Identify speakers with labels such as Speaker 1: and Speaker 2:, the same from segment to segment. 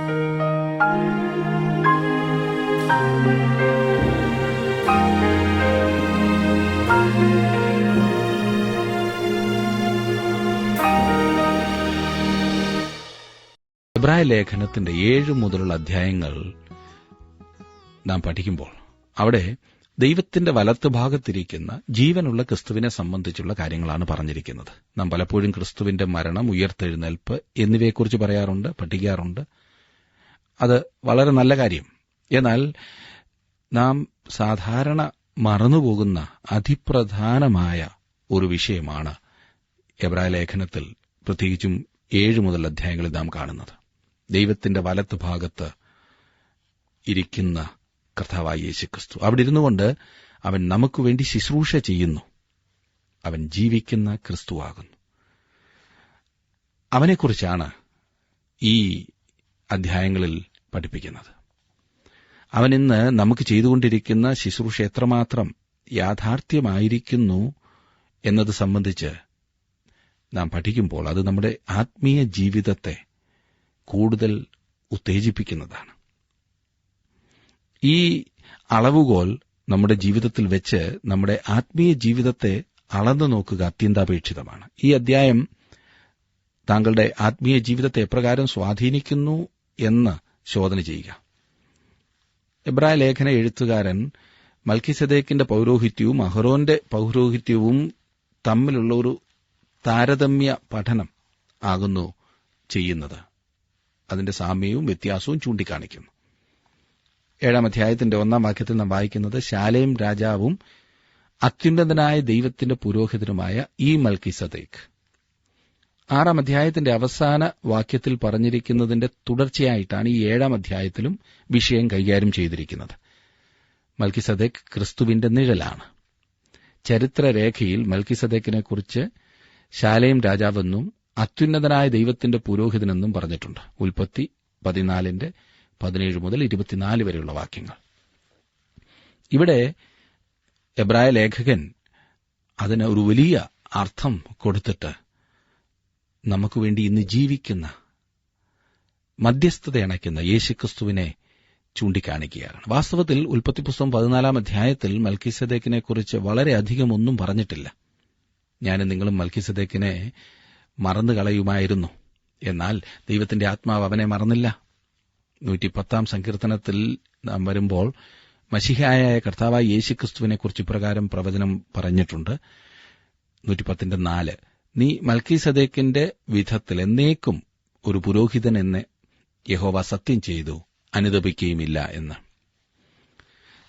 Speaker 1: എബ്രായ ലേഖനത്തിന്റെ 7 മുതലുള്ള അധ്യായങ്ങൾ നാം പഠിക്കുമ്പോൾ അവിടെ ദൈവത്തിന്റെ വലത്തുഭാഗത്തിരിക്കുന്ന ജീവനുള്ള ക്രിസ്തുവിനെ സംബന്ധിച്ചുള്ള കാര്യങ്ങളാണ് പറഞ്ഞിരിക്കുന്നത്. നാം പലപ്പോഴും ക്രിസ്തുവിന്റെ മരണം, ഉയർത്തെഴുന്നേൽപ്പ് എന്നിവയെക്കുറിച്ച് പറയാറുണ്ട്, പഠിക്കാറുണ്ട്. അത് വളരെ നല്ല കാര്യം. എന്നാൽ നാം സാധാരണ മറന്നുപോകുന്ന അതിപ്രധാനമായ ഒരു വിഷയമാണ് എബ്രായ ലേഖനത്തിൽ പ്രത്യേകിച്ചും 7 മുതൽ അധ്യായങ്ങളിൽ നാം കാണുന്നത്. ദൈവത്തിന്റെ വലത്തുഭാഗത്ത് ഇരിക്കുന്ന കർത്താവായ യേശുക്രിസ്തു അവിടെ ഇരുന്നുകൊണ്ട് അവൻ നമുക്കുവേണ്ടി ശുശ്രൂഷ ചെയ്യുന്നു. അവൻ ജീവിക്കുന്ന ക്രിസ്തുവാകുന്നു. അവനെക്കുറിച്ചാണ് ഈ അധ്യായങ്ങളിൽ പഠിപ്പിക്കുന്നത്. അവൻ ഇന്ന് നമുക്ക് ചെയ്തുകൊണ്ടിരിക്കുന്ന ശുശ്രൂഷ എത്രമാത്രം യാഥാർത്ഥ്യമായിരിക്കുന്നു എന്നത് സംബന്ധിച്ച് നാം പഠിക്കുമ്പോൾ അത് നമ്മുടെ ആത്മീയ ജീവിതത്തെ കൂടുതൽ ഉത്തേജിപ്പിക്കുന്നതാണ്. ഈ അളവുകോൽ നമ്മുടെ ജീവിതത്തിൽ വെച്ച് നമ്മുടെ ആത്മീയ ജീവിതത്തെ അളന്നു നോക്കുക അത്യന്താപേക്ഷിതമാണ്. ഈ അധ്യായം താങ്കളുടെ ആത്മീയ ജീവിതത്തെ എപ്രകാരം സ്വാധീനിക്കുന്നു എന്ന് ശോധന ചെയ്യുക. എബ്രായ ലേഖന എഴുത്തുകാരൻ മൽക്കിസദേക്കിന്റെ പൌരോഹിത്യവും അഹ്റോന്റെ പൌരോഹിത്യവും തമ്മിലുള്ള ഒരു താരതമ്യ പഠനം ആകുന്നു ചെയ്യുന്നത്. അതിന്റെ സാമ്യവും വ്യത്യാസവും ചൂണ്ടിക്കാണിക്കുന്നു. 7 അധ്യായത്തിന്റെ 1 വാക്യത്തിൽ നാം വായിക്കുന്നത്, ശാലേം രാജാവും അത്യുന്നതനായ ദൈവത്തിന്റെ പുരോഹിതനുമായ ഈ മൽക്കിസദേക്ക്. 6 അധ്യായത്തിന്റെ അവസാന വാക്യത്തിൽ പറഞ്ഞിരിക്കുന്നതിന്റെ തുടർച്ചയായിട്ടാണ് ഈ 7 അധ്യായത്തിലും വിഷയം കൈകാര്യം ചെയ്തിരിക്കുന്നത്. മൽക്കിസദേക്ക് ക്രിസ്തുവിന്റെ നിഴലാണ്. ചരിത്രരേഖയിൽ മൽക്കിസദേക്കിനെക്കുറിച്ച് ശാലേം രാജാവെന്നും അത്യുന്നതനായ ദൈവത്തിന്റെ പുരോഹിതനെന്നും പറഞ്ഞിട്ടുണ്ട്. ഉൽപ്പത്തി 14:17 മുതൽ 24 വരെയുള്ള വാക്യങ്ങൾ. ഇവിടെ എബ്രായ ലേഖകൻ അതിന് ഒരു വലിയ അർത്ഥം കൊടുത്തിട്ട് നമുക്കുവേണ്ടി ഇന്ന് ജീവിക്കുന്ന, മധ്യസ്ഥത അണയ്ക്കുന്ന യേശുക്രിസ്തുവിനെ ചൂണ്ടിക്കാണിക്കുകയാണ്. വാസ്തവത്തിൽ ഉൽപ്പത്തി പുസ്തകം 14 അധ്യായത്തിൽ മൽക്കിസദേക്കിനെക്കുറിച്ച് വളരെയധികം ഒന്നും പറഞ്ഞിട്ടില്ല. ഞാനും നിങ്ങളും മൽക്കിസദേക്കിനെ മറന്നുകളയുമായിരുന്നു. എന്നാൽ ദൈവത്തിന്റെ ആത്മാവ് അവനെ മറന്നില്ല. 110 സങ്കീർത്തനത്തിൽ നാം വരുമ്പോൾ മശിഹായായ കർത്താവായ യേശുക്രിസ്തുവിനെക്കുറിച്ച് ഇപ്രകാരം പ്രവചനം പറഞ്ഞിട്ടുണ്ട്. 110:4, നീ മൽക്കീസദേക്കിന്റെ വിധത്തിൽ എന്നേക്കും ഒരു പുരോഹിതൻ എന്ന് യഹോവ സത്യം ചെയ്തു, അനുതപിക്കുകയുമില്ല എന്ന്.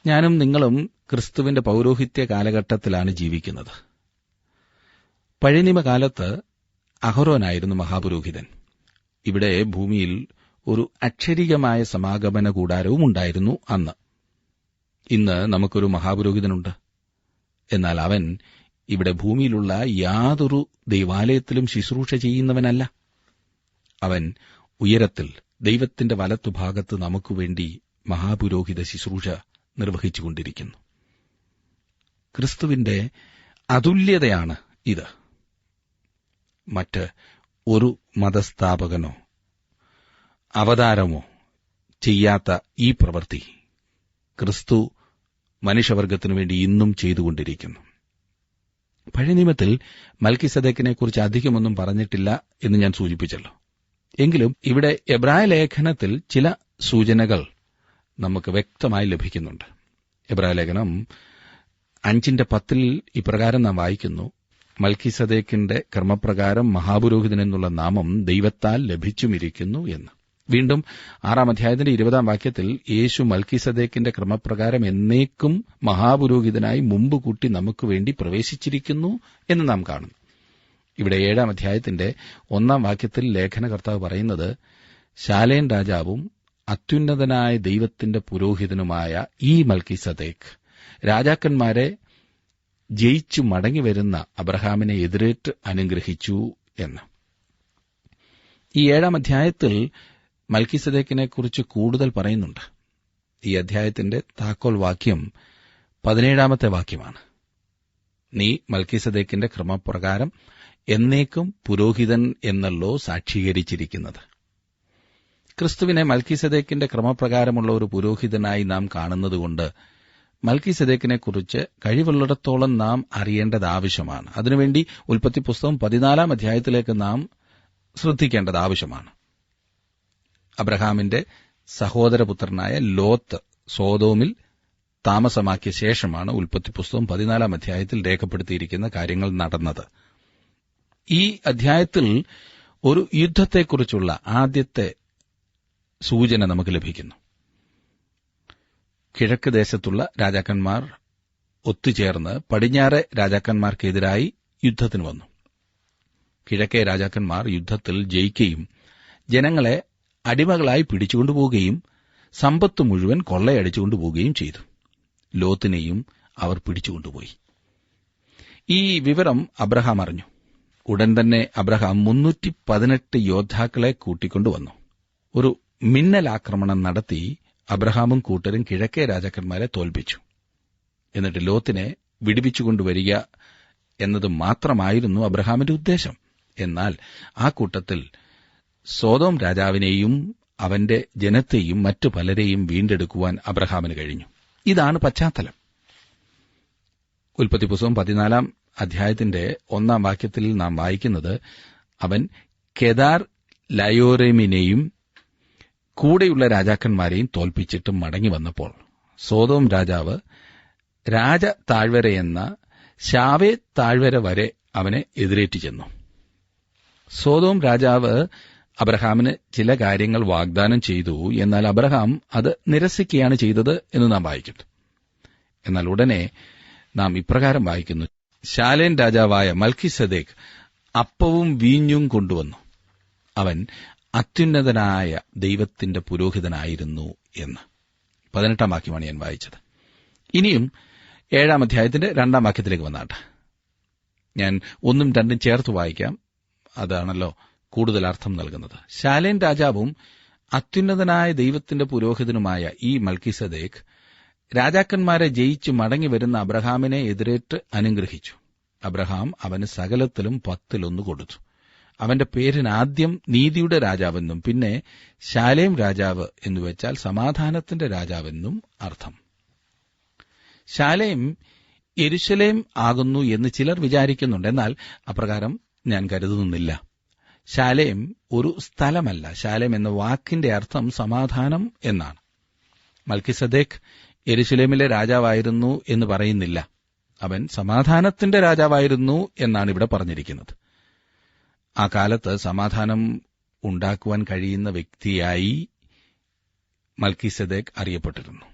Speaker 1: ഞാനും നിങ്ങളും ക്രിസ്തുവിന്റെ പൌരോഹിത്യ കാലഘട്ടത്തിലാണ് ജീവിക്കുന്നത്. പഴയനിയമകാലത്ത് അഹ്റോനായിരുന്നു മഹാപുരോഹിതൻ. ഇവിടെ ഭൂമിയിൽ ഒരു അക്ഷരികമായ സമാഗമന കൂടാരവും ഉണ്ടായിരുന്നു അന്ന്. ഇന്ന് നമുക്കൊരു മഹാപുരോഹിതനുണ്ട്. എന്നാൽ അവൻ ഇവിടെ ഭൂമിയിലുള്ള യാതൊരു ദൈവാലയത്തിലും ശുശ്രൂഷ ചെയ്യുന്നവനല്ല. അവൻ ഉയരത്തിൽ ദൈവത്തിന്റെ വലത്തുഭാഗത്ത് നമുക്കുവേണ്ടി മഹാപുരോഹിത ശുശ്രൂഷ നിർവഹിച്ചുകൊണ്ടിരിക്കുന്നു. ക്രിസ്തുവിന്റെ അതുല്യതയാണ് ഇത്. മറ്റ് ഒരു മതസ്ഥാപകനോ അവതാരമോ ചെയ്യാത്ത ഈ പ്രവൃത്തി ക്രിസ്തു മനുഷ്യവർഗത്തിനു വേണ്ടി ഇന്നും ചെയ്തുകൊണ്ടിരിക്കുന്നു. പഴയ നിയമത്തിൽ മൽക്കിസദേക്കിനെക്കുറിച്ച് അധികമൊന്നും പറഞ്ഞിട്ടില്ല എന്ന് ഞാൻ സൂചിപ്പിച്ചല്ലോ. എങ്കിലും ഇവിടെ എബ്രായ ലേഖനത്തിൽ ചില സൂചനകൾ നമുക്ക് വ്യക്തമായി ലഭിക്കുന്നുണ്ട്. എബ്രായ ലേഖനം 5:10 ഇപ്രകാരം നാം വായിക്കുന്നു, മൽക്കിസദേക്കിന്റെ ക്രമപ്രകാരം മഹാപുരോഹിതൻ എന്നുള്ള നാമം ദൈവത്താൽ ലഭിച്ചുമിരിക്കുന്നു എന്ന്. വീണ്ടും 6 അധ്യായത്തിന്റെ 20 വാക്യത്തിൽ യേശു മൽക്കിസദേക്കിന്റെ ക്രമപ്രകാരം എന്നേക്കും മഹാപുരോഹിതനായി മുമ്പ് കൂട്ടി നമുക്കുവേണ്ടി പ്രവേശിച്ചിരിക്കുന്നു എന്ന് നാം കാണുന്നു. ഇവിടെ 7 അധ്യായത്തിന്റെ 1 വാക്യത്തിൽ ലേഖനകർത്താവ് പറയുന്നത്, ശാലേം രാജാവും അത്യുന്നതനായ ദൈവത്തിന്റെ പുരോഹിതനുമായ ഈ മൽക്കിസദേക്ക് രാജാക്കന്മാരെ ജയിച്ചു മടങ്ങിവരുന്ന അബ്രഹാമിനെ എതിരേറ്റ് അനുഗ്രഹിച്ചു എന്ന്. ഈ 7 അധ്യായത്തിൽ മൽക്കിസദേക്കിനെക്കുറിച്ച് കൂടുതൽ പറയുന്നുണ്ട്. ഈ അധ്യായത്തിന്റെ താക്കോൽ വാക്യം 17 വാക്യമാണ്. നീ മൽക്കിസദേക്കിന്റെ ക്രമപ്രകാരം എന്നേക്കും പുരോഹിതൻ എന്നല്ലോ സാക്ഷീകരിച്ചിരിക്കുന്നത്. ക്രിസ്തുവിനെ മൽക്കീസദേക്കിന്റെ ക്രമപ്രകാരമുള്ള ഒരു പുരോഹിതനായി നാം കാണുന്നതുകൊണ്ട് മൽക്കീസദേക്കിനെക്കുറിച്ച് കഴിവുള്ളിടത്തോളം നാം അറിയേണ്ടത് ആവശ്യമാണ്. അതിനുവേണ്ടി ഉൽപ്പത്തി പുസ്തകം 14 അധ്യായത്തിലേക്ക് നാം ശ്രദ്ധിക്കേണ്ടത് ആവശ്യമാണ്. അബ്രഹാമിന്റെ സഹോദരപുത്രനായ ലോത്ത് സോദോമിൽ താമസമാക്കിയ ശേഷമാണ് ഉൽപ്പത്തി പുസ്തകം 14 അധ്യായത്തിൽ രേഖപ്പെടുത്തിയിരിക്കുന്ന കാര്യങ്ങൾ നടന്നത്. ഈ അധ്യായത്തിൽ ഒരു യുദ്ധത്തെക്കുറിച്ചുള്ള ആദ്യത്തെ സൂചന നമുക്ക് ലഭിക്കുന്നു. കിഴക്ക് ദേശത്തുള്ള രാജാക്കന്മാർ ഒത്തുചേർന്ന് പടിഞ്ഞാറെ രാജാക്കന്മാർക്കെതിരായി യുദ്ധത്തിന് വന്നു. കിഴക്കേ രാജാക്കന്മാർ യുദ്ധത്തിൽ ജയിക്കുകയും ജനങ്ങളെ അടിമകളായി പിടിച്ചുകൊണ്ടുപോവുകയും സമ്പത്ത് മുഴുവൻ കൊള്ളയടിച്ചുകൊണ്ടുപോവുകയും ചെയ്തു. ലോത്തിനെയും അവർ പിടിച്ചുകൊണ്ടുപോയി. ഈ വിവരം അബ്രഹാം അറിഞ്ഞു. ഉടൻ തന്നെ അബ്രഹാം 318 യോദ്ധാക്കളെ കൂട്ടിക്കൊണ്ടുവന്നു. ഒരു മിന്നലാക്രമണം നടത്തി അബ്രഹാമും കൂട്ടരും കിഴക്കേ രാജാക്കന്മാരെ തോൽപ്പിച്ചു. എന്നിട്ട് ലോത്തിനെ വിടുവിച്ചുകൊണ്ടുവരിക എന്നത് മാത്രമായിരുന്നു അബ്രഹാമിന്റെ ഉദ്ദേശം. എന്നാൽ ആ കൂട്ടത്തിൽ സോദോം രാജാവിനെയും അവന്റെ ജനത്തെയും മറ്റു പലരെയും വീണ്ടെടുക്കുവാൻ അബ്രഹാമിന് കഴിഞ്ഞു. ഇതാണ് പശ്ചാത്തലം. ഉൽപ്പത്തി പുസ്തകം 14 അധ്യായത്തിന്റെ 1 വാക്യത്തിൽ നാം വായിക്കുന്നത്, അവൻ കെദാർ ലയോരേമിനെയും കൂടെയുള്ള രാജാക്കന്മാരെയും തോൽപ്പിച്ചിട്ട് മടങ്ങി വന്നപ്പോൾ സോദോം രാജാവ് രാജ താഴ്വരയെന്ന ശാവേ താഴ്വര വരെ അവനെ എതിരേറ്റു ചെന്നു. സോദോം രാജാവ് അബ്രഹാമിന് ചില കാര്യങ്ങൾ വാഗ്ദാനം ചെയ്തു. എന്നാൽ അബ്രഹാം അത് നിരസിക്കുകയാണ് ചെയ്തത് എന്ന് നാം വായിക്കുന്നു. എന്നാൽ ഉടനെ നാം ഇപ്രകാരം വായിക്കുന്നു, ശാലേം രാജാവായ മൽക്കീസദേക്ക് അപ്പവും വീഞ്ഞും കൊണ്ടുവന്നു. അവൻ അത്യുന്നതനായ ദൈവത്തിന്റെ പുരോഹിതനായിരുന്നു എന്ന്. 18 വാക്യമാണ് ഞാൻ വായിച്ചത്. ഇനിയും 7 അധ്യായത്തിന്റെ 2 വാക്യത്തിലേക്ക് വന്നാട്ടെ. ഞാൻ 1ഉം 2ഉം ചേർത്ത് വായിക്കാം. അതാണല്ലോ കൂടുതൽ അർത്ഥം നൽകുന്നത്. ശാലേം രാജാവും അത്യുന്നതനായ ദൈവത്തിന്റെ പുരോഹിതനുമായ ഈ മൽക്കീസദേക്ക് രാജാക്കന്മാരെ ജയിച്ചു മടങ്ങിവരുന്ന അബ്രഹാമിനെ എതിരേറ്റ് അനുഗ്രഹിച്ചു. അബ്രഹാം അവന് സകലത്തിലും 10 കൊടുത്തു. അവന്റെ പേരിന് ആദ്യം നീതിയുടെ രാജാവെന്നും പിന്നെ ശാലേം രാജാവ് എന്നുവെച്ചാൽ സമാധാനത്തിന്റെ രാജാവെന്നും അർത്ഥം. ശാലേം യെരുശലേം ആകുന്നു എന്ന് ചിലർ വിചാരിക്കുന്നുണ്ട്. എന്നാൽ അപ്രകാരം ഞാൻ കരുതുന്നില്ല. ശാലേം ഒരു സ്ഥലമല്ല. ശാലേം എന്ന വാക്കിന്റെ അർത്ഥം സമാധാനം എന്നാണ്. മൽക്കീസദേക്ക് യെരുശലേമിലെ രാജാവായിരുന്നു എന്ന് പറയുന്നില്ല. അവൻ സമാധാനത്തിന്റെ രാജാവായിരുന്നു എന്നാണ് ഇവിടെ പറഞ്ഞിരിക്കുന്നത്. ആ കാലത്ത് സമാധാനം ഉണ്ടാക്കുവാൻ കഴിയുന്ന വ്യക്തിയായി മൽക്കീസദേക്ക് അറിയപ്പെട്ടിരുന്നു.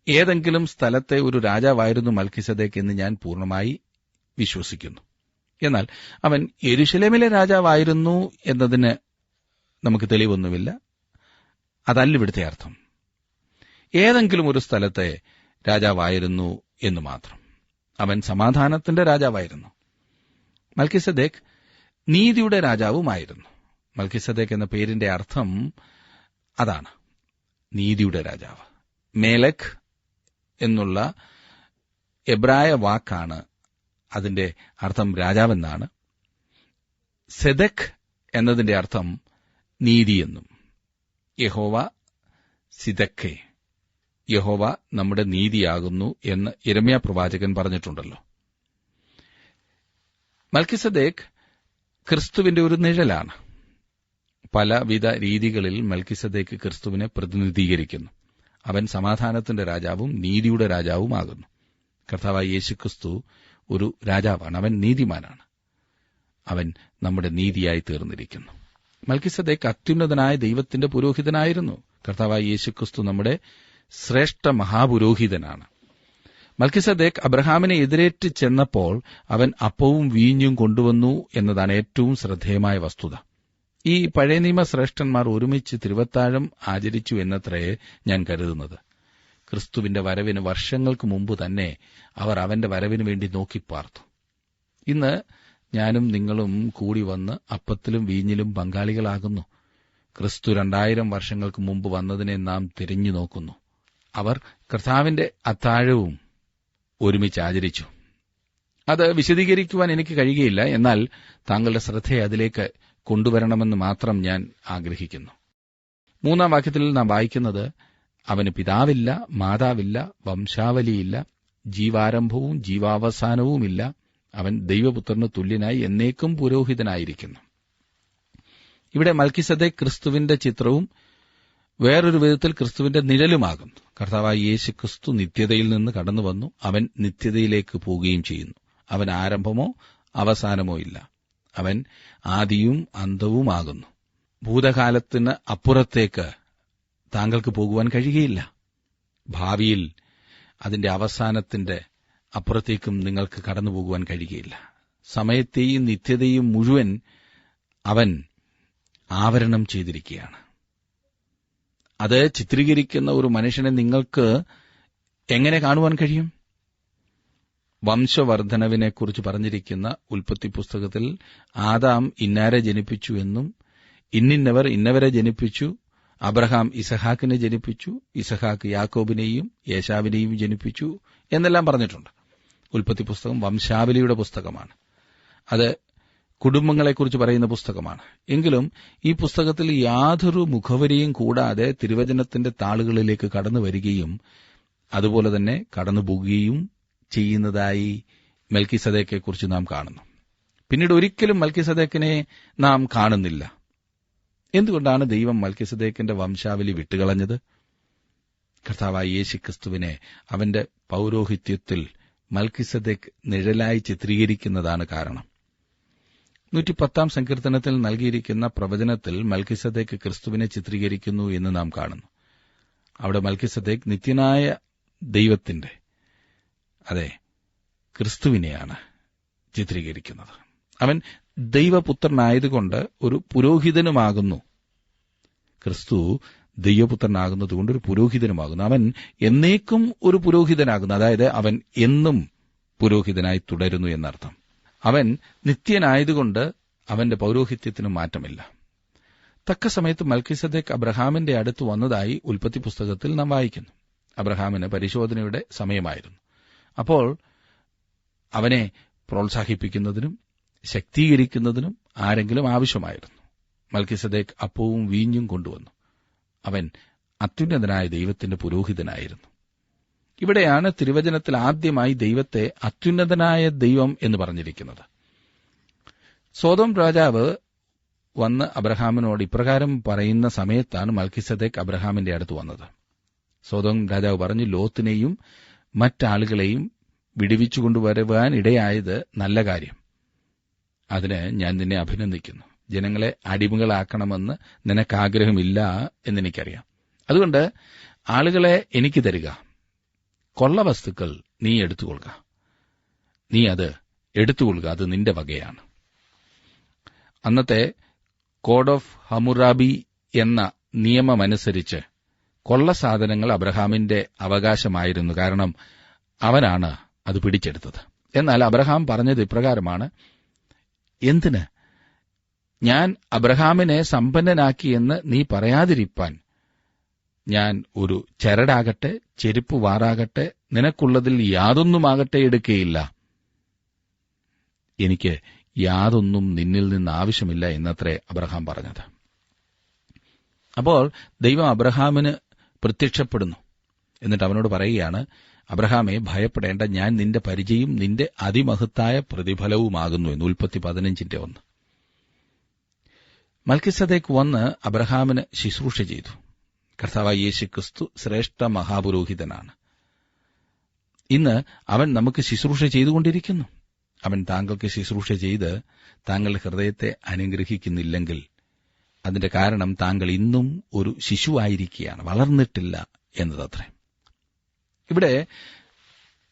Speaker 1: ഏതെങ്കിലും സ്ഥലത്തെ ഒരു രാജാവായിരുന്നു മൽക്കീസദേക്ക് എന്ന് ഞാൻ പൂർണ്ണമായി വിശ്വസിക്കുന്നു. എന്നാൽ അവൻ യെരുശലേമിലെ രാജാവായിരുന്നു എന്നതിന് നമുക്ക് തെളിവൊന്നുമില്ല. അതല്ല ഇവിടുത്തെ അർത്ഥം. ഏതെങ്കിലും ഒരു സ്ഥലത്തെ രാജാവായിരുന്നു എന്ന് മാത്രം. അവൻ സമാധാനത്തിന്റെ രാജാവായിരുന്നു. മൽക്കീസദേക്ക് നീതിയുടെ രാജാവുമായിരുന്നു. മൽക്കീസദേക്ക് എന്ന പേരിന്റെ അർത്ഥം അതാണ്, നീതിയുടെ രാജാവ്. മേലക് എന്നുള്ള എബ്രായ വാക്കാണ് അതിന്റെ അർത്ഥം രാജാവെന്നാണ്. സെദക് എന്നതിന്റെ അർത്ഥം നീതിയെന്നും. യഹോവ സിദക്കെ, യഹോവ നമ്മുടെ നീതിയാകുന്നു എന്ന് യിരെമ്യാ പ്രവാചകൻ പറഞ്ഞിട്ടുണ്ടല്ലോ. മൽക്കീസദേക്ക് ക്രിസ്തുവിന്റെ ഒരു നിഴലാണ്. പലവിധ രീതികളിൽ മൽക്കീസദേക്ക് ക്രിസ്തുവിനെ പ്രതിനിധീകരിക്കുന്നു. അവൻ സമാധാനത്തിന്റെ രാജാവും നീതിയുടെ രാജാവുമാകുന്നു. കർത്താവായ യേശുക്രിസ്തു ഒരു രാജാവാണ്. അവൻ നീതിമാനാണ്. അവൻ നമ്മുടെ നീതിയായി തീർന്നിരിക്കുന്നു. മൽക്കീസദേക്ക് അത്യുന്നതനായ ദൈവത്തിന്റെ പുരോഹിതനായിരുന്നു. കർത്താവായ യേശുക്രിസ്തു നമ്മുടെ ശ്രേഷ്ഠ മഹാപുരോഹിതനാണ്. മൽക്കീസദേക്ക് അബ്രഹാമിനെ എതിരേറ്റ് ചെന്നപ്പോൾ അവൻ അപ്പവും വീഞ്ഞും കൊണ്ടുവന്നു എന്നതാണ് ഏറ്റവും ശ്രദ്ധേയമായ വസ്തുത. ഈ പഴയ നിയമ ശ്രേഷ്ഠന്മാർ ഒരുമിച്ച് തിരുവത്താഴം ആചരിച്ചു എന്നത്രേ ഞാൻ കരുതുന്നത്. ക്രിസ്തുവിന്റെ വരവിന് വർഷങ്ങൾക്ക് മുമ്പ് തന്നെ അവർ അവന്റെ വരവിന് വേണ്ടി നോക്കിപ്പാർത്തു. ഇന്ന് ഞാനും നിങ്ങളും കൂടി വന്ന് അപ്പത്തിലും വീഞ്ഞിലും പങ്കാളികളാകുന്നു. ക്രിസ്തു 2000 വർഷങ്ങൾക്ക് മുമ്പ് വന്നതിനെ നാം തിരിഞ്ഞു നോക്കുന്നു. അവർ കർത്താവിന്റെ അത്താഴവും ഒരുമിച്ച് ആചരിച്ചു. അത് വിശദീകരിക്കുവാൻ എനിക്ക് കഴിയുകയില്ല. എന്നാൽ താങ്കളുടെ ശ്രദ്ധയെ അതിലേക്ക് കൊണ്ടുവരണമെന്ന് മാത്രം ഞാൻ ആഗ്രഹിക്കുന്നു. 3-ാം വാക്യത്തിൽ നാം വായിക്കുന്നത്, അവന് പിതാവില്ല, മാതാവില്ല, വംശാവലിയില്ല, ജീവാരംഭവും ജീവാവസാനവുമില്ല, അവൻ ദൈവപുത്രന് തുല്യനായി എന്നേക്കും പുരോഹിതനായിരിക്കുന്നു. ഇവിടെ മൽക്കിസദേക്ക് ക്രിസ്തുവിന്റെ ചിത്രവും വേറൊരു വിധത്തിൽ ക്രിസ്തുവിന്റെ നിഴലുമാകുന്നു. കർത്താവായ യേശു ക്രിസ്തു നിത്യതയിൽ നിന്ന് കടന്നുവന്നു. അവൻ നിത്യതയിലേക്ക് പോവുകയും ചെയ്യുന്നു. അവൻ ആരംഭമോ അവസാനമോ ഇല്ല. അവൻ ആദിയും അന്തവുമാകുന്നു. ഭൂതകാലത്തിന് അപ്പുറത്തേക്ക് താങ്കൾക്ക് പോകുവാൻ കഴിയുകയില്ല. ഭാവിയിൽ അതിന്റെ അവസാനത്തിന്റെ അപ്പുറത്തേക്കും നിങ്ങൾക്ക് കടന്നുപോകുവാൻ കഴിയുകയില്ല. സമയത്തെയും നിത്യതയും മുഴുവൻ അവൻ ആവരണം ചെയ്തിരിക്കുകയാണ്. അത് ചിത്രീകരിക്കുന്ന ഒരു മനുഷ്യനെ നിങ്ങൾക്ക് എങ്ങനെ കാണുവാൻ കഴിയും? വംശവർദ്ധനവിനെക്കുറിച്ച് പറഞ്ഞിരിക്കുന്ന ഉൽപ്പത്തി പുസ്തകത്തിൽ ആദാം ഇന്നാരെ ജനിപ്പിച്ചു എന്നും ഇന്നിന്നവർ ഇന്നവരെ ജനിപ്പിച്ചു, അബ്രഹാം ഇസഹാക്കിനെ ജനിപ്പിച്ചു, ഇസഹാക്ക് യാക്കോബിനെയും യേശാവിനെയും ജനിപ്പിച്ചു എന്നെല്ലാം പറഞ്ഞിട്ടുണ്ട്. ഉൽപ്പത്തി പുസ്തകം വംശാവലിയുടെ പുസ്തകമാണ്. അത് കുടുംബങ്ങളെക്കുറിച്ച് പറയുന്ന പുസ്തകമാണ്. എങ്കിലും ഈ പുസ്തകത്തിൽ യാതൊരു മുഖവരിയും കൂടാതെ തിരുവചനത്തിന്റെ താളുകളിലേക്ക് കടന്നുവരികയും അതുപോലെ തന്നെ കടന്നുപോകുകയും ചെയ്യുന്നതായി മൽക്കിസദേക്കിനെക്കുറിച്ച് നാം കാണുന്നു. പിന്നീട് ഒരിക്കലും മൽക്കിസദേക്കിനെ നാം കാണുന്നില്ല. എന്തുകൊണ്ടാണ് ദൈവം മൽക്കിസദേക്കിന്റെ വംശാവലി വിട്ടുകളഞ്ഞത്? കർത്താവായ യേശുക്രിസ്തുവിനെ അവന്റെ പൌരോഹിത്യത്തിൽ മൽക്കിസദേക്ക് നിഴലായി ചിത്രീകരിക്കുന്നതാണ് കാരണം. 110-ാം സങ്കീർത്തനത്തിൽ നൽകിയിരിക്കുന്ന പ്രവചനത്തിൽ മൽക്കിസദേക്ക് ക്രിസ്തുവിനെ ചിത്രീകരിക്കുന്നു എന്ന് നാം കാണുന്നു. അവിടെ മൽക്കിസദേക്ക് നിത്യനായ ദൈവത്തിന്റെ, അതെ, ക്രിസ്തുവിനെയാണ് ചിത്രീകരിക്കുന്നത്. അവൻ ദൈവപുത്രനായതുകൊണ്ട് ഒരു പുരോഹിതനുമാകുന്നു. ക്രിസ്തു ദൈവപുത്രനാകുന്നതുകൊണ്ട് ഒരു പുരോഹിതനുമാകുന്നു. അവൻ എന്നേക്കും ഒരു പുരോഹിതനാകുന്നു. അതായത് അവൻ എന്നും പുരോഹിതനായി തുടരുന്നു എന്നർത്ഥം. അവൻ നിത്യനായതുകൊണ്ട് അവന്റെ പൌരോഹിത്യത്തിന് മാറ്റമില്ല. തക്ക സമയത്ത് മൽക്കിസദേക്ക് അബ്രഹാമിന്റെ അടുത്ത് വന്നതായി ഉൽപ്പത്തി പുസ്തകത്തിൽ നാം വായിക്കുന്നു. അബ്രഹാമിന് പരിശോധനയുടെ സമയമായിരുന്നു. അപ്പോൾ അവനെ പ്രോത്സാഹിപ്പിക്കുന്നതിനും ശക്തീകരിക്കുന്നതിനും ആരെങ്കിലും ആവശ്യമായിരുന്നു. മൽക്കിസദേക്ക് അപ്പവും വീഞ്ഞും കൊണ്ടുവന്നു. അവൻ അത്യുന്നതനായ ദൈവത്തിന്റെ പുരോഹിതനായിരുന്നു. ഇവിടെയാണ് തിരുവചനത്തിൽ ആദ്യമായി ദൈവത്തെ അത്യുന്നതനായ ദൈവം എന്ന് പറഞ്ഞിരിക്കുന്നത്. സോദോം രാജാവ് വന്ന് അബ്രഹാമിനോട് ഇപ്രകാരം പറയുന്ന സമയത്താണ് മൽക്കിസദേക്ക് അബ്രഹാമിന്റെ അടുത്ത് വന്നത്. സോദോം രാജാവ് പറഞ്ഞു, ലോത്തിനെയും മറ്റാളുകളെയും വിടുവിച്ചുകൊണ്ടുവരുവാൻ ഇടയായത് നല്ല കാര്യം. അതിന് ഞാൻ നിന്നെ അഭിനന്ദിക്കുന്നു. ജനങ്ങളെ അടിമകളാക്കണമെന്ന് നിനക്കാഗ്രഹമില്ല എന്നെനിക്കറിയാം. അതുകൊണ്ട് ആളുകളെ എനിക്ക് തരിക. കൊള്ളവസ്തുക്കൾ നീ എടുത്തുകൊള്ളുക. നീ അത് എടുത്തുകൊള്ളുക. അത് നിന്റെ വകയാണ്. അന്നത്തെ കോഡ് ഓഫ് ഹമുറാബി എന്ന നിയമമനുസരിച്ച് കൊള്ളസാധനങ്ങൾ അബ്രഹാമിന്റെ അവകാശമായിരുന്നു. കാരണം അവനാണ് അത് പിടിച്ചെടുത്തത്. എന്നാൽ അബ്രഹാം പറഞ്ഞത് ഇപ്രകാരമാണ്, എന്തിന്? ഞാൻ അബ്രഹാമിനെ സമ്പന്നനാക്കിയെന്ന് നീ പറയാതിരിപ്പാൻ ഞാൻ ഒരു ചരടാകട്ടെ, ചെരുപ്പ് വാറാകട്ടെ, നിനക്കുള്ളതിൽ യാതൊന്നുമാകട്ടെ എടുക്കുകയില്ല. എനിക്ക് യാതൊന്നും നിന്നിൽ നിന്ന് ആവശ്യമില്ല എന്നത്രേ അബ്രഹാം പറഞ്ഞത്. അപ്പോൾ ദൈവം അബ്രഹാമിന് പ്രത്യക്ഷപ്പെടുന്നു. എന്നിട്ട് അവനോട് പറയുകയാണ്, അബ്രഹാമേ, ഭയപ്പെടേണ്ട, ഞാൻ നിന്റെ പരിചയം നിന്റെ അതിമഹത്തായ പ്രതിഫലവുമാകുന്നു എന്ന്. ഉൽപ്പത്തി 15:1. മൽക്കിസദേക്ക് വന്ന് അബ്രഹാമിന് ശുശ്രൂഷ ചെയ്തു. കർത്താവായ യേശുക്രിസ്തു ശ്രേഷ്ഠ മഹാപുരോഹിതനാണ്. ഇന്ന് അവൻ നമുക്ക് ശുശ്രൂഷ ചെയ്തുകൊണ്ടിരിക്കുന്നു. അവൻ താങ്കൾക്ക് ശുശ്രൂഷ ചെയ്ത് താങ്കളുടെ ഹൃദയത്തെ അനുഗ്രഹിക്കുന്നില്ലെങ്കിൽ അതിന്റെ കാരണം താങ്കൾ ഇന്നും ഒരു ശിശുവായിരിക്കുകയാണ്, വളർന്നിട്ടില്ല എന്നതത്രേ. ഇവിടെ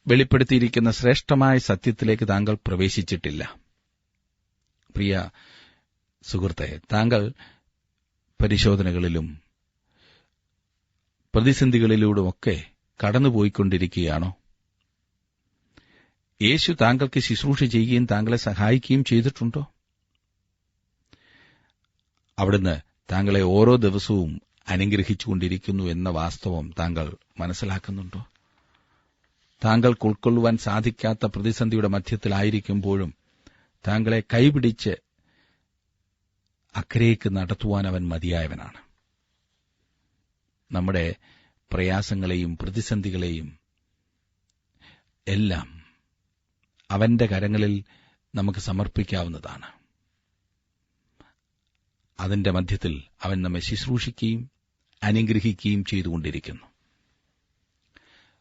Speaker 1: വെളിപ്പെടുത്തിയിരിക്കുന്ന ശ്രേഷ്ഠമായ സത്യത്തിലേക്ക് താങ്കൾ പ്രവേശിച്ചിട്ടില്ല. പ്രിയ സുഹൃത്തെ, താങ്കൾ പരിശോധനകളിലും പ്രതിസന്ധികളിലൂടെയൊക്കെ കടന്നുപോയിക്കൊണ്ടിരിക്കുകയാണോ? യേശു താങ്കൾക്ക് ശുശ്രൂഷ ചെയ്യുകയും താങ്കളെ സഹായിക്കുകയും ചെയ്തിട്ടുണ്ടോ? അവിടുന്ന് താങ്കളെ ഓരോ ദിവസവും അനുഗ്രഹിച്ചുകൊണ്ടിരിക്കുന്നു എന്ന വാസ്തവം താങ്കൾ മനസ്സിലാക്കുന്നുണ്ടോ? താങ്കൾക്ക് ഉൾക്കൊള്ളുവാൻ സാധിക്കാത്ത പ്രതിസന്ധിയുടെ മധ്യത്തിലായിരിക്കുമ്പോഴും താങ്കളെ കൈപിടിച്ച് അക്കരയ്ക്ക് നടത്തുവാൻ അവൻ മതിയായവനാണ്. നമ്മുടെ പ്രയാസങ്ങളെയും പ്രതിസന്ധികളെയും എല്ലാം അവന്റെ കരങ്ങളിൽ നമുക്ക് സമർപ്പിക്കാവുന്നതാണ്. അതിന്റെ മധ്യത്തിൽ അവൻ നമ്മെ ശുശ്രൂഷിക്കുകയും അനുഗ്രഹിക്കുകയും ചെയ്തുകൊണ്ടിരിക്കുന്നു.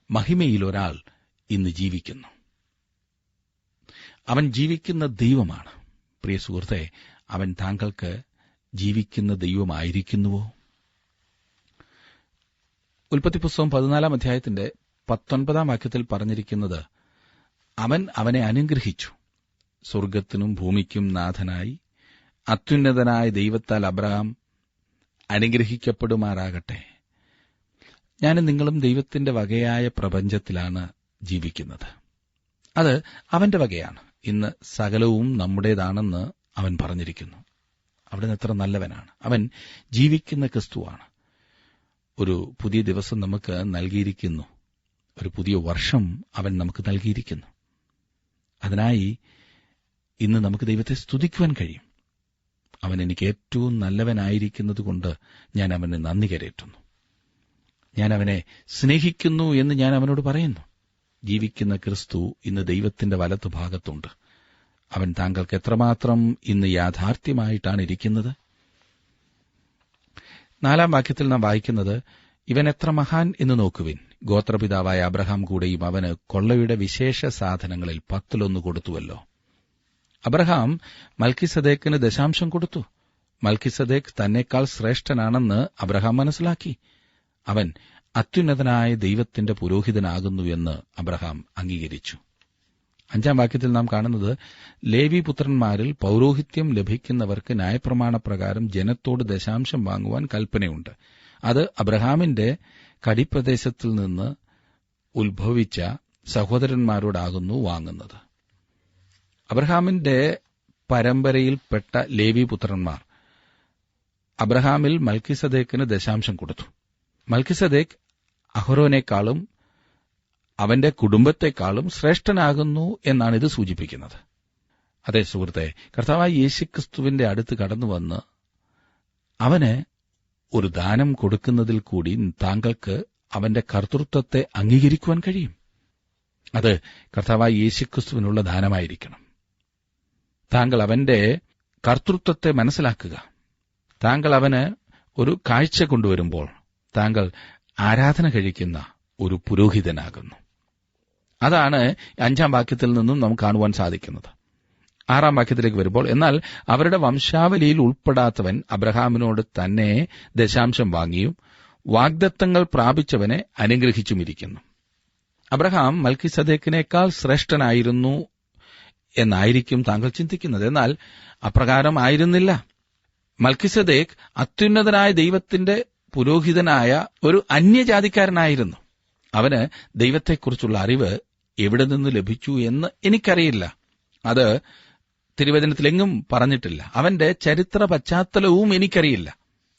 Speaker 1: മഹിമയിൽ ഒരാൾ ഇന്ന് ജീവിക്കുന്നു. അവൻ ജീവിക്കുന്ന ദൈവമാണ്. പ്രിയ സുഹൃത്തെ, അവൻ താങ്കൾക്ക് ജീവിക്കുന്ന ദൈവമായിരിക്കുന്നുവോ? ഉൽപ്പത്തി പുസ്തകം 14 അധ്യായത്തിന്റെ 19 വാക്യത്തിൽ പറഞ്ഞിരിക്കുന്നത്, അവൻ അവനെ അനുഗ്രഹിച്ചു. സ്വർഗ്ഗത്തിനും ഭൂമിക്കും നാഥനായി അത്യുന്നതനായ ദൈവത്താൽ അബ്രഹാം അനുഗ്രഹിക്കപ്പെടുമാറാകട്ടെ. ഞാനും നിങ്ങളും ദൈവത്തിന്റെ വകയായ പ്രപഞ്ചത്തിലാണ് ജീവിക്കുന്നത്. അത് അവന്റെ വകയാണ്. ഇന്ന് സകലവും നമ്മുടേതാണെന്ന് അവൻ പറഞ്ഞിരിക്കുന്നു. അവിടുന്ന് എത്ര നല്ലവനാണ്. അവൻ ജീവിക്കുന്ന ക്രിസ്തുവാണ്. ഒരു പുതിയ ദിവസം നമുക്ക് നൽകിയിരിക്കുന്നു. ഒരു പുതിയ വർഷം അവൻ നമുക്ക് നൽകിയിരിക്കുന്നു. അതിനായി ഇന്ന് നമുക്ക് ദൈവത്തെ സ്തുതിക്കുവാൻ കഴിയും. അവൻ എനിക്ക് ഏറ്റവും നല്ലവനായിരിക്കുന്നതുകൊണ്ട് ഞാൻ അവന് നന്ദി കരേറ്റുന്നു. ഞാൻ അവനെ സ്നേഹിക്കുന്നു എന്ന് ഞാൻ അവനോട് പറയുന്നു. ജീവിക്കുന്ന ക്രിസ്തു ഇന്ന് ദൈവത്തിന്റെ വലത്തുഭാഗത്തുണ്ട്. അവൻ താങ്കൾക്ക് എത്രമാത്രം ഇന്ന് യാഥാർത്ഥ്യമായിട്ടാണ് ഇരിക്കുന്നത്? 4 വാക്യത്തിൽ നാം വായിക്കുന്നത്, ഇവൻ എത്ര മഹാൻ എന്ന് നോക്കുവിൻ. ഗോത്രപിതാവായ അബ്രഹാം കൂടെയും അവന് കൊള്ളയുടെ വിശേഷ സാധനങ്ങളിൽ 10 കൊടുത്തുവല്ലോ. അബ്രഹാം മൽക്കിസദേക്കിന് ദശാംശം കൊടുത്തു. മൽക്കിസദേക്ക് തന്നെക്കാൾ ശ്രേഷ്ഠനാണെന്ന് അബ്രഹാം മനസ്സിലാക്കി. അവൻ അത്യുന്നതനായ ദൈവത്തിന്റെ പുരോഹിതനാകുന്നു എന്ന് അബ്രഹാം അംഗീകരിച്ചു. 5 വാക്യത്തിൽ നാം കാണുന്നത്, ലേവി പുത്രന്മാരിൽ പൌരോഹിത്യം ലഭിക്കുന്നവർക്ക് ന്യായപ്രമാണപ്രകാരം ജനത്തോട് ദശാംശം വാങ്ങുവാൻ കൽപ്പനയുണ്ട്. അത് അബ്രഹാമിന്റെ കടിപ്രദേശത്തിൽ നിന്ന് ഉത്ഭവിച്ച സഹോദരന്മാരോടാകുന്നു വാങ്ങുന്നത്. അബ്രഹാമിന്റെ പരമ്പരയിൽപ്പെട്ട ലേവി പുത്രന്മാർ അബ്രഹാമിൽ മൽക്കിസദേക്കിന് ദശാംശം കൊടുത്തു. മൽക്കിസദേക്ക് അഹരോനേക്കാളും അവന്റെ കുടുംബത്തെക്കാളും ശ്രേഷ്ഠനാകുന്നു എന്നാണ് ഇത് സൂചിപ്പിക്കുന്നത്. അതേ സുഹൃത്തെ, കർത്താവായ യേശുക്രിസ്തുവിന്റെ അടുത്ത് കടന്നുവന്ന് അവന് ഒരു ദാനം കൊടുക്കുന്നതിൽ കൂടി താങ്കൾക്ക് അവന്റെ കർത്തൃത്വത്തെ അംഗീകരിക്കുവാൻ കഴിയും. അത് കർത്താവായ യേശുക്രിസ്തുവിനുള്ള ദാനമായിരിക്കണം. താങ്കൾ അവന്റെ കർത്തൃത്വത്തെ മനസ്സിലാക്കുക. താങ്കൾ അവന് ഒരു കാഴ്ച കൊണ്ടുവരുമ്പോൾ താങ്കൾ ആരാധന കഴിക്കുന്ന ഒരു പുരോഹിതനാകുന്നു. അതാണ് 5 വാക്യത്തിൽ നിന്നും നമുക്ക് കാണുവാൻ സാധിക്കുന്നത്. 6 വാക്യത്തിലേക്ക് വരുമ്പോൾ, എന്നാൽ അവരുടെ വംശാവലിയിൽ ഉൾപ്പെടാത്തവൻ അബ്രഹാമിനോട് തന്നെ ദശാംശം വാങ്ങിയും വാഗ്ദത്തങ്ങൾ പ്രാപിച്ചവനെ അനുഗ്രഹിച്ചുമിരിക്കുന്നു. അബ്രഹാം മൽക്കിസദേക്കിനേക്കാൾ ശ്രേഷ്ഠനായിരുന്നു എന്നായിരിക്കും താങ്കൾ ചിന്തിക്കുന്നത്. എന്നാൽ അപ്രകാരം ആയിരുന്നില്ല. മൽക്കിസദേക്ക് അത്യുന്നതനായ ദൈവത്തിന്റെ പുരോഹിതനായ ഒരു അന്യജാതിക്കാരനായിരുന്നു. അവന് ദൈവത്തെക്കുറിച്ചുള്ള അറിവ് എവിടെ നിന്ന് ലഭിച്ചു എന്ന് എനിക്കറിയില്ല. അത് തിരുവചനത്തിലെങ്ങും പറഞ്ഞിട്ടില്ല. അവന്റെ ചരിത്ര പശ്ചാത്തലവും എനിക്കറിയില്ല.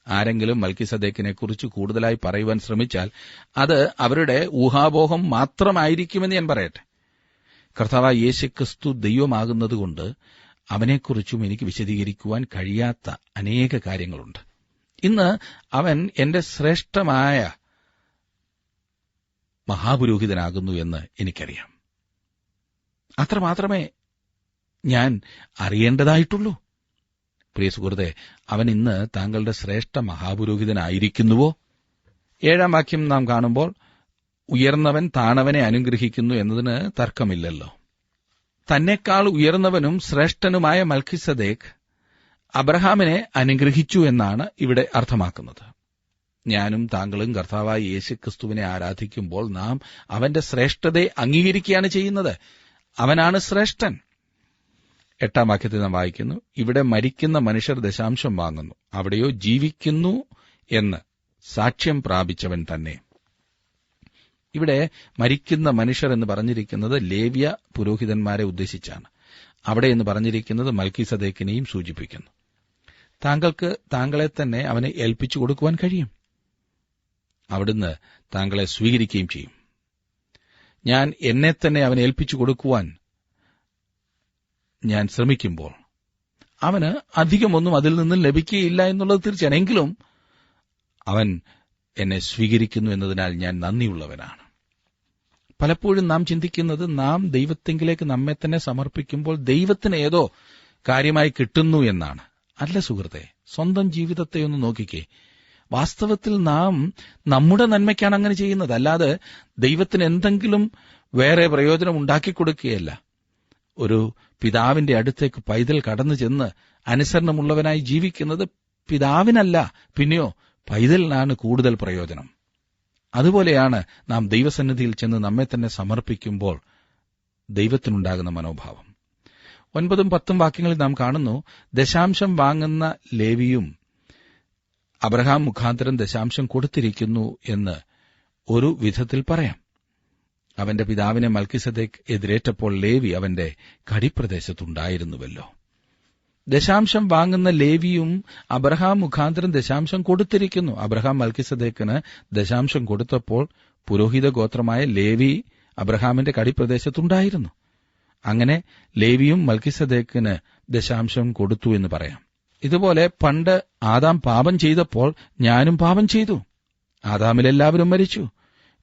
Speaker 1: ആരെങ്കിലും മൽക്കിസദേക്കിനെക്കുറിച്ച് കൂടുതലായി പറയുവാൻ ശ്രമിച്ചാൽ അത് അവരുടെ ഊഹാപോഹം മാത്രമായിരിക്കുമെന്ന് ഞാൻ പറയട്ടെ. കർത്താവായ യേശുക്രിസ്തു ദൈവമാകുന്നതുകൊണ്ട് അവനെക്കുറിച്ചും എനിക്ക് വിശദീകരിക്കുവാൻ കഴിയാത്ത അനേക കാര്യങ്ങളുണ്ട്. ഇന്ന് അവൻ എന്റെ ശ്രേഷ്ഠമായ മഹാപുരോഹിതനാകുന്നു എന്ന് എനിക്കറിയാം. അത്രമാത്രമേ ഞാൻ അറിയേണ്ടതായിട്ടുള്ളൂ. പ്രിയ സുഹൃത്തെ, അവൻ ഇന്ന് താങ്കളുടെ ശ്രേഷ്ഠ മഹാപുരോഹിതനായിരിക്കുന്നുവോ? 7 വാക്യം നാം കാണുമ്പോൾ, ഉയർന്നവൻ താണവനെ അനുഗ്രഹിക്കുന്നു എന്നതിന് തർക്കമില്ലല്ലോ. തന്നെക്കാൾ ഉയർന്നവനും ശ്രേഷ്ഠനുമായ മൽക്കിസദേക്ക് അബ്രഹാമിനെ അനുഗ്രഹിച്ചു എന്നാണ് ഇവിടെ അർത്ഥമാക്കുന്നത്. ഞാനും താങ്കളും കർത്താവായ യേശുക്രിസ്തുവിനെ ആരാധിക്കുമ്പോൾ നാം അവന്റെ ശ്രേഷ്ഠതയെ അംഗീകരിക്കുകയാണ് ചെയ്യുന്നത്. അവനാണ് ശ്രേഷ്ഠൻ. 8 വാക്യത്തിൽ നാം വായിക്കുന്നു, ഇവിടെ മരിക്കുന്ന മനുഷ്യർ ദശാംശം വാങ്ങുന്നു, അവിടെയോ ജീവിക്കുന്നു എന്ന് സാക്ഷ്യം പ്രാപിച്ചവൻ തന്നെ. ഇവിടെ മരിക്കുന്ന മനുഷ്യർ എന്ന് പറഞ്ഞിരിക്കുന്നത് ലേവ്യ പുരോഹിതന്മാരെ ഉദ്ദേശിച്ചാണ്. അവിടെ എന്ന് പറഞ്ഞിരിക്കുന്നത് മൽക്കിസദേക്കിനെയും സൂചിപ്പിക്കുന്നു. താങ്കൾക്ക് താങ്കളെ തന്നെ അവനെ ഏൽപ്പിച്ചു കൊടുക്കുവാൻ കഴിയും. അവിടുന്ന് താങ്കളെ സ്വീകരിക്കുകയും ചെയ്യും. ഞാൻ എന്നെ തന്നെ അവനെ ഏൽപ്പിച്ചു കൊടുക്കുവാൻ ഞാൻ ശ്രമിക്കുമ്പോൾ അവന് അധികമൊന്നും അതിൽ നിന്നും ലഭിക്കുകയില്ല എന്നുള്ളത് തീർച്ചയാണ്. എങ്കിലും അവൻ എന്നെ സ്വീകരിക്കുന്നു എന്നതിനാൽ ഞാൻ നന്ദിയുള്ളവനാണ്. പലപ്പോഴും നാം ചിന്തിക്കുന്നത് നാം ദൈവത്തെങ്കിലേക്ക് നമ്മെ തന്നെ സമർപ്പിക്കുമ്പോൾ ദൈവത്തിന് ഏതോ കാര്യമായി കിട്ടുന്നു എന്നാണ്. അല്ല സുഹൃത്തെ, സ്വന്തം ജീവിതത്തെ ഒന്ന് നോക്കിക്കേ. വാസ്തവത്തിൽ നാം നമ്മുടെ നന്മയ്ക്കാണ് അങ്ങനെ ചെയ്യുന്നത്, അല്ലാതെ ദൈവത്തിന് എന്തെങ്കിലും വേറെ പ്രയോജനം ഉണ്ടാക്കിക്കൊടുക്കുകയല്ല. ഒരു പിതാവിന്റെ അടുത്തേക്ക് പൈതൽ കടന്നു ചെന്ന് അനുസരണമുള്ളവനായി ജീവിക്കുന്നത് പിതാവിനല്ല, പിന്നെയോ പൈതലിനാണ് കൂടുതൽ പ്രയോജനം. അതുപോലെയാണ് നാം ദൈവസന്നിധിയിൽ ചെന്ന് നമ്മെ തന്നെ സമർപ്പിക്കുമ്പോൾ ദൈവത്തിനുണ്ടാകുന്ന മനോഭാവം. 9 10 വാക്യങ്ങളിൽ നാം കാണുന്നു, ദശാംശം വാങ്ങുന്ന ലേവിയും അബ്രഹാം മുഖാന്തരം ദശാംശം കൊടുത്തിരിക്കുന്നു എന്ന് ഒരു വിധത്തിൽ പറയാം. അവന്റെ പിതാവിനെ മൽക്കിസദേക്ക് എതിരേറ്റപ്പോൾ ലേവി അവന്റെ കടിപ്രദേശത്തുണ്ടായിരുന്നുവല്ലോ. ദശാംശം വാങ്ങുന്ന ലേവിയും അബ്രഹാം മുഖാന്തരം ദശാംശം കൊടുത്തിരിക്കുന്നു. അബ്രഹാം മൽക്കിസദേക്കിന് ദശാംശം കൊടുത്തപ്പോൾ പുരോഹിത ഗോത്രമായ ലേവി അബ്രഹാമിന്റെ കടിപ്രദേശത്തുണ്ടായിരുന്നു. അങ്ങനെ ലേവിയും മൽക്കിസദേക്കിന് ദശാംശം കൊടുത്തു എന്ന് പറയാം. ഇതുപോലെ പണ്ട് ആദാം പാപം ചെയ്തപ്പോൾ ഞാനും പാപം ചെയ്തു. ആദാമിലെല്ലാവരും മരിച്ചു.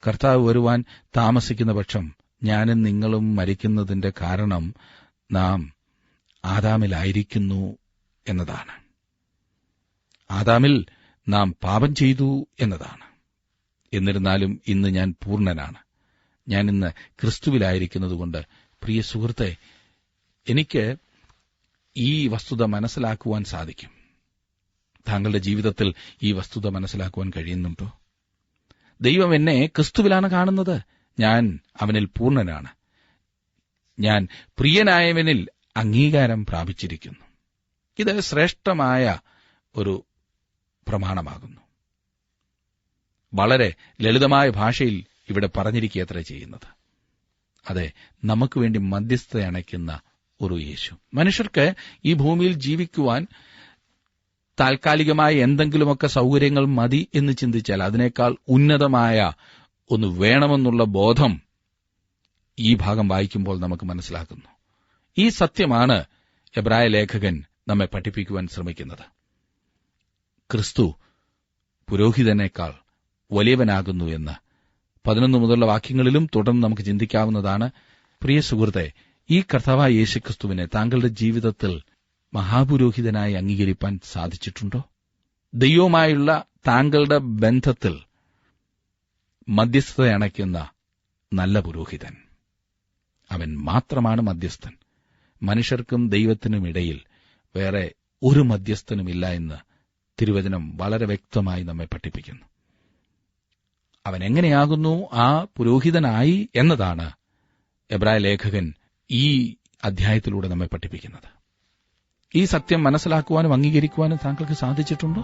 Speaker 1: കർത്താവ് വരുവാൻ താമസിക്കുന്ന പക്ഷം ഞാനും നിങ്ങളും മരിക്കുന്നതിന്റെ കാരണം നാം ആദാമിലായിരിക്കുന്നു എന്നതാണ്. ആദാമിൽ നാം പാപം ചെയ്തു എന്നതാണ്. എന്നിരുന്നാലും ഇന്ന് ഞാൻ പൂർണ്ണനാണ്. ഞാൻ ഇന്ന് ക്രിസ്തുവിലായിരിക്കുന്നതുകൊണ്ട് പ്രിയ സുഹൃത്തെ, എനിക്ക് ഈ വസ്തുത മനസ്സിലാക്കുവാൻ സാധിക്കും. താങ്കളുടെ ജീവിതത്തിൽ ഈ വസ്തുത മനസ്സിലാക്കുവാൻ കഴിയുന്നുണ്ടോ? ദൈവം എന്നെ ക്രിസ്തുവിലാണ് കാണുന്നത്. ഞാൻ അവനിൽ പൂർണ്ണനാണ്. ഞാൻ പ്രിയനായവനിൽ അംഗീകാരം പ്രാപിച്ചിരിക്കുന്നു. ഇത് ശ്രേഷ്ഠമായ ഒരു പ്രമാണമാകുന്നു. വളരെ ലളിതമായ ഭാഷയിൽ ഇവിടെ പറഞ്ഞിരിക്കുകയത്ര ചെയ്യുന്നത്. അതെ, നമുക്ക് വേണ്ടി മധ്യസ്ഥത അണയ്ക്കുന്ന ഒരു യേശു. മനുഷ്യർക്ക് ഈ ഭൂമിയിൽ ജീവിക്കുവാൻ താൽക്കാലികമായ എന്തെങ്കിലുമൊക്കെ സൗകര്യങ്ങൾ മതി എന്ന് ചിന്തിച്ചാൽ അതിനേക്കാൾ ഉന്നതമായ ഒന്ന് വേണമെന്നുള്ള ബോധം ഈ ഭാഗം വായിക്കുമ്പോൾ നമുക്ക് മനസ്സിലാക്കുന്നു. ഈ സത്യമാണ് എബ്രായ ലേഖകൻ നമ്മെ പഠിപ്പിക്കുവാൻ ശ്രമിക്കുന്നത്. ക്രിസ്തു പുരോഹിതനേക്കാൾ വലിയവനാകുന്നു എന്ന് 11 മുതലുള്ള വാക്യങ്ങളിലും തുടർന്ന് നമുക്ക് ചിന്തിക്കാവുന്നതാണ്. പ്രിയ സുഹൃത്തെ, ഈ കർത്താവായ യേശുക്രിസ്തുവിനെ താങ്കളുടെ ജീവിതത്തിൽ മഹാപുരോഹിതനായി അംഗീകരിപ്പാൻ സാധിച്ചിട്ടുണ്ടോ? ദൈവവുമായുള്ള താങ്കളുടെ ബന്ധത്തിൽ മധ്യസ്ഥത അണയ്ക്കുന്ന നല്ല പുരോഹിതൻ, അവൻ മാത്രമാണ് മധ്യസ്ഥൻ. മനുഷ്യർക്കും ദൈവത്തിനും ഇടയിൽ വേറെ ഒരു മധ്യസ്ഥനുമില്ല എന്ന് തിരുവചനം വളരെ വ്യക്തമായി നമ്മെ പഠിപ്പിക്കുന്നു. അവൻ എങ്ങനെയാകുന്നു ആ പുരോഹിതനായി എന്നതാണ് എബ്രായ ലേഖകൻ ഈ അധ്യായത്തിലൂടെ നമ്മെ പഠിപ്പിക്കുന്നത്. ഈ സത്യം മനസ്സിലാക്കുവാനും അംഗീകരിക്കുവാനും താങ്കൾക്ക് സാധിച്ചിട്ടുണ്ടോ?